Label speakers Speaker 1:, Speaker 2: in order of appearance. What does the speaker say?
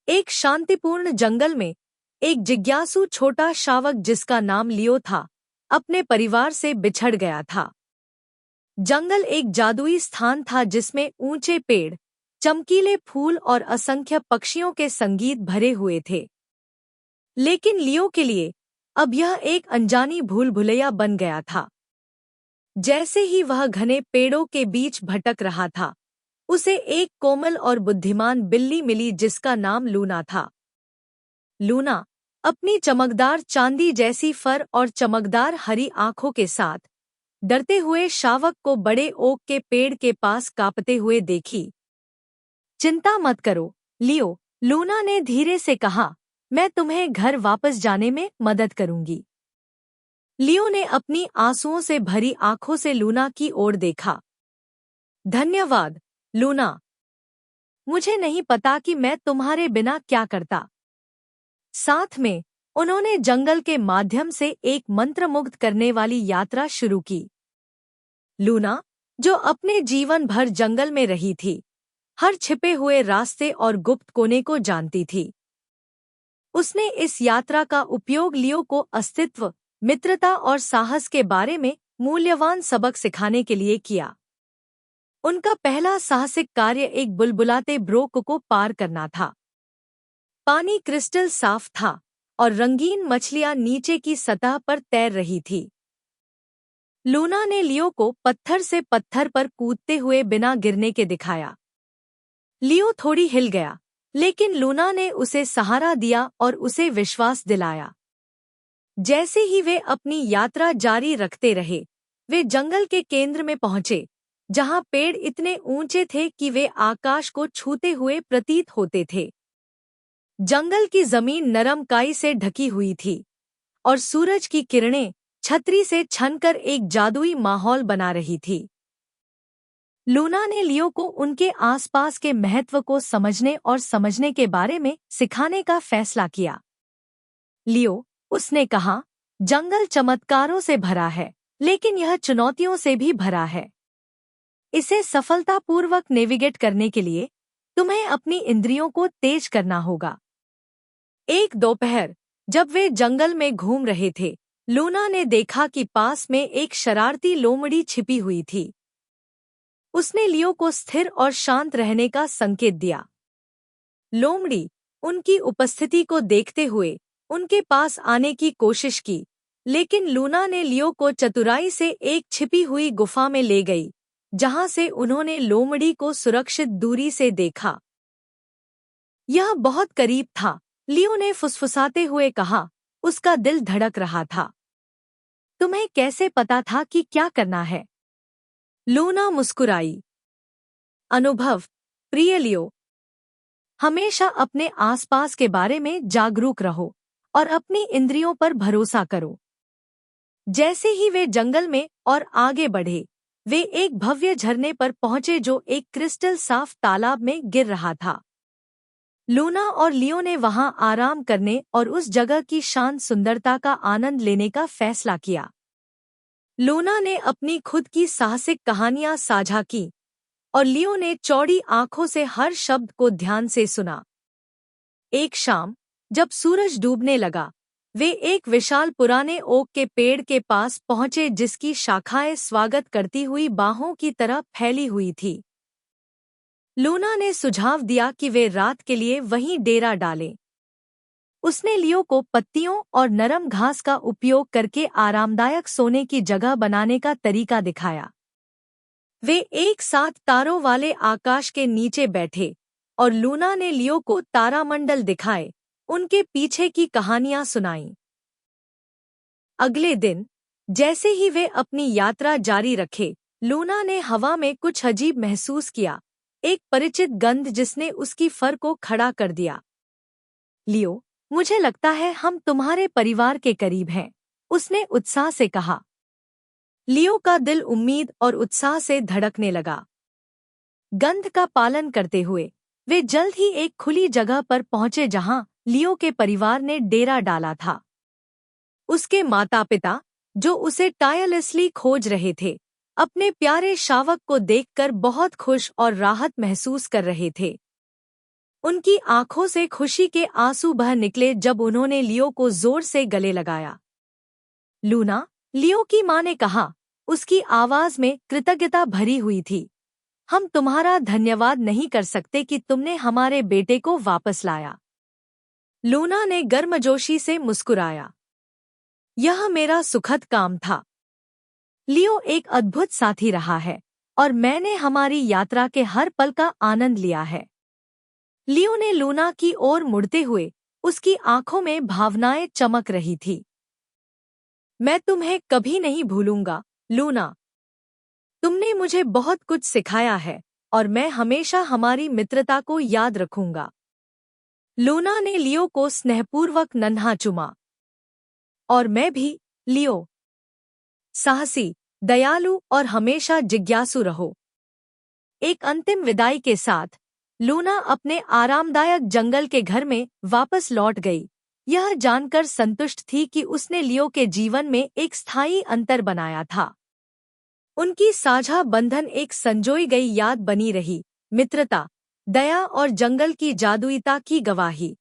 Speaker 1: एक शांतिपूर्ण जंगल में एक जिज्ञासु छोटा शावक जिसका नाम लियो था, अपने परिवार से बिछड़ गया था। जंगल एक जादुई स्थान था जिसमें ऊंचे पेड़, चमकीले फूल और असंख्य पक्षियों के संगीत भरे हुए थे। लेकिन लियो के लिए अब यह एक अनजानी भूल भुलैया बन गया था। जैसे ही वह घने पेड़ों के बीच भटक रहा था, उसे एक कोमल और बुद्धिमान बिल्ली मिली जिसका नाम लूना था। लूना अपनी चमकदार चांदी जैसी फर और चमकदार हरी आंखों के साथ डरते हुए शावक को बड़े ओक के पेड़ के पास कांपते हुए देखी। चिंता मत करो लियो, लूना ने धीरे से कहा, मैं तुम्हें घर वापस जाने में मदद करूंगी। लियो ने अपनी आंसुओं से भरी आंखों से लूना की ओर देखा। धन्यवाद लूना, मुझे नहीं पता कि मैं तुम्हारे बिना क्या करता। साथ में उन्होंने जंगल के माध्यम से एक मंत्रमुग्ध करने वाली यात्रा शुरू की। लूना, जो अपने जीवन भर जंगल में रही थी, हर छिपे हुए रास्ते और गुप्त कोने को जानती थी। उसने इस यात्रा का उपयोग लियो को अस्तित्व, मित्रता और साहस के बारे में मूल्यवान सबक सिखाने के लिए किया। उनका पहला साहसिक कार्य एक बुलबुलाते ब्रोक को पार करना था। पानी क्रिस्टल साफ था और रंगीन मछलियां नीचे की सतह पर तैर रही थी। लूना ने लियो को पत्थर से पत्थर पर कूदते हुए बिना गिरने के दिखाया। लियो थोड़ी हिल गया, लेकिन लूना ने उसे सहारा दिया और उसे विश्वास दिलाया। जैसे ही वे अपनी यात्रा जारी रखते रहे, वे जंगल के केंद्र में पहुंचे, जहां पेड़ इतने ऊंचे थे कि वे आकाश को छूते हुए प्रतीत होते थे। जंगल की जमीन नरम काई से ढकी हुई थी और सूरज की किरणें छतरी से छनकर एक जादुई माहौल बना रही थी। लूना ने लियो को उनके आसपास के महत्व को समझने और समझने के बारे में सिखाने का फैसला किया। लियो, उसने कहा, जंगल चमत्कारों से भरा है, लेकिन यह चुनौतियों से भी भरा है। इसे सफलतापूर्वक नेविगेट करने के लिए तुम्हें अपनी इंद्रियों को तेज करना होगा। एक दोपहर जब वे जंगल में घूम रहे थे, लूना ने देखा कि पास में एक शरारती लोमड़ी छिपी हुई थी। उसने लियो को स्थिर और शांत रहने का संकेत दिया। लोमड़ी उनकी उपस्थिति को देखते हुए उनके पास आने की कोशिश की, लेकिन लूना ने लियो को चतुराई से एक छिपी हुई गुफा में ले गई, जहां से उन्होंने लोमड़ी को सुरक्षित दूरी से देखा। यह बहुत करीब था, लियो ने फुसफुसाते हुए कहा, उसका दिल धड़क रहा था। तुम्हें कैसे पता था कि क्या करना है? लूना मुस्कुराई। अनुभव, प्रिय लियो, हमेशा अपने आसपास के बारे में जागरूक रहो और अपनी इंद्रियों पर भरोसा करो। जैसे ही वे जंगल में और आगे बढ़े, वे एक भव्य झरने पर पहुंचे जो एक क्रिस्टल साफ तालाब में गिर रहा था। लूना और लियो ने वहां आराम करने और उस जगह की शांत सुंदरता का आनंद लेने का फैसला किया। लूना ने अपनी खुद की साहसिक कहानियां साझा की और लियो ने चौड़ी आंखों से हर शब्द को ध्यान से सुना। एक शाम जब सूरज डूबने लगा, वे एक विशाल पुराने ओक के पेड़ के पास पहुंचे जिसकी शाखाएं स्वागत करती हुई बाहों की तरह फैली हुई थी। लूना ने सुझाव दिया कि वे रात के लिए वहीं डेरा डालें। उसने लियो को पत्तियों और नरम घास का उपयोग करके आरामदायक सोने की जगह बनाने का तरीका दिखाया। वे एक साथ तारों वाले आकाश के नीचे बैठे और लूना ने लियो को तारामंडल दिखाए, उनके पीछे की कहानियां सुनाईं। अगले दिन जैसे ही वे अपनी यात्रा जारी रखे, लूना ने हवा में कुछ अजीब महसूस किया, एक परिचित गंध जिसने उसकी फर को खड़ा कर दिया। लियो, मुझे लगता है हम तुम्हारे परिवार के करीब हैं, उसने उत्साह से कहा। लियो का दिल उम्मीद और उत्साह से धड़कने लगा। गंध का पालन करते हुए वे जल्द ही एक खुली जगह पर पहुंचे जहां लियो के परिवार ने डेरा डाला था। उसके माता-पिता, जो उसे टायरलेसली खोज रहे थे, अपने प्यारे शावक को देखकर बहुत खुश और राहत महसूस कर रहे थे। उनकी आंखों से खुशी के आंसू बह निकले जब उन्होंने लियो को जोर से गले लगाया। लूना, लियो की मां ने कहा, उसकी आवाज में कृतज्ञता भरी हुई थी। हम तुम्हारा धन्यवाद नहीं कर सकते कि तुमने हमारे बेटे को वापस लाया। लूना ने गर्मजोशी से मुस्कुराया। यह मेरा सुखद काम था। लियो एक अद्भुत साथी रहा है और मैंने हमारी यात्रा के हर पल का आनंद लिया है। लियो ने लूना की ओर मुड़ते हुए, उसकी आंखों में भावनाएं चमक रही थी। मैं तुम्हें कभी नहीं भूलूंगा, लूना। तुमने मुझे बहुत कुछ सिखाया है और मैं हमेशा हमारी मित्रता को याद रखूंगा। लूना ने लियो को स्नेहपूर्वक नन्हा चुमा। और मैं भी, लियो। साहसी, दयालु और हमेशा जिज्ञासु रहो। एक अंतिम विदाई के साथ लूना अपने आरामदायक जंगल के घर में वापस लौट गई, यह जानकर संतुष्ट थी कि उसने लियो के जीवन में एक स्थायी अंतर बनाया था। उनकी साझा बंधन एक संजोई गई याद बनी रही, मित्रता, दया और जंगल की जादुईता की गवाही।